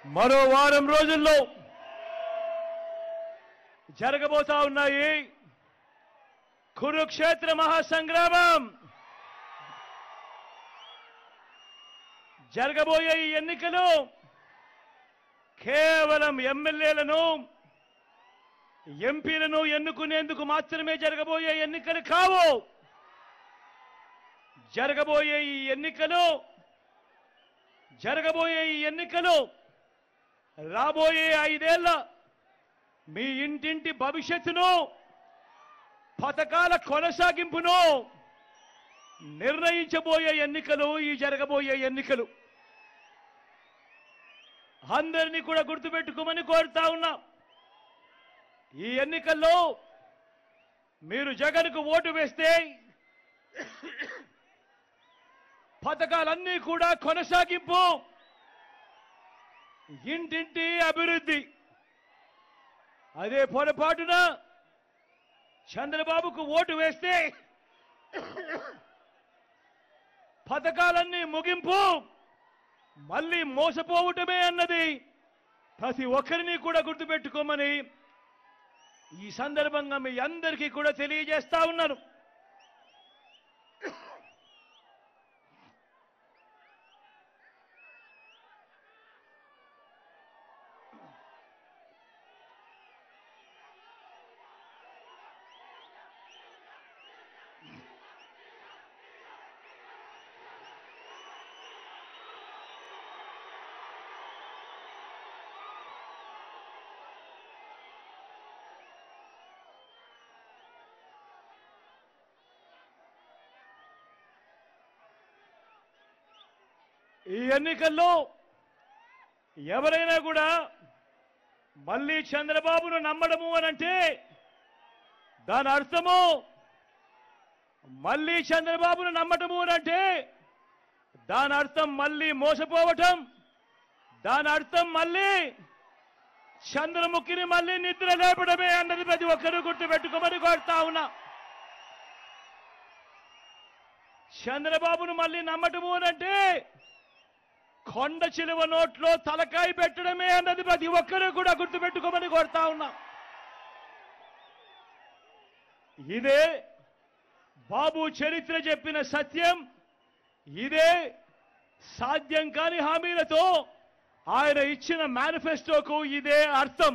మరో వారం రోజుల్లో జరగబోతా ఉన్నాయి కురుక్షేత్ర మహాసంగ్రామం. జరగబోయే ఈ ఎన్నికలు కేవలం ఎమ్మెల్యేలను ఎంపీలను ఎన్నుకునేందుకు మాత్రమే జరగబోయే ఎన్నికలు కావు. జరగబోయే ఈ ఎన్నికలు రాబోయే 5 ఏళ్ల మీ ఇంటింటి భవిష్యత్తును, పథకాల కొనసాగింపును నిర్ణయించబోయే ఎన్నికలు ఈ జరగబోయే ఎన్నికలు. అందరినీ కూడా గుర్తుపెట్టుకోమని కోరుతా ఉన్నా. ఈ ఎన్నికల్లో మీరు జగన్కు ఓటు వేస్తే పథకాలన్నీ కూడా కొనసాగింపు, ఇంటింటి అభివృద్ధి. అదే పొరపాటున చంద్రబాబుకు ఓటు వేస్తే పథకాలన్నీ ముగింపు, మళ్ళీ మోసపోవటమే అన్నది ప్రతి ఒక్కరిని కూడా గుర్తుపెట్టుకోమని ఈ సందర్భంగా మీ అందరికీ కూడా తెలియజేస్తా ఉన్నాను. ఈ ఎన్నికల్లో ఎవరైనా కూడా మళ్ళీ చంద్రబాబును నమ్మడము అనంటే దాని అర్థము, మళ్ళీ చంద్రబాబును నమ్మటము అనంటే దాని అర్థం మళ్ళీ మోసపోవటం, దాని అర్థం మళ్ళీ చంద్రముఖిని మళ్ళీ నిద్ర లేపడమే అన్నది ప్రతి ఒక్కరూ గుర్తుపెట్టుకోమని కోరుతా ఉన్నా. చంద్రబాబును మళ్ళీ నమ్మటము అనంటే కొండ చిలువ నోట్లో తలకాయ పెట్టడమే అన్నది ప్రతి ఒక్కరూ కూడా గుర్తుపెట్టుకోమని కోరుతా ఉన్నా. ఇదే బాబు చరిత్ర చెప్పిన సత్యం. ఇదే సాధ్యం కాని హామీలతో ఆయన ఇచ్చిన మేనిఫెస్టోకు ఇదే అర్థం.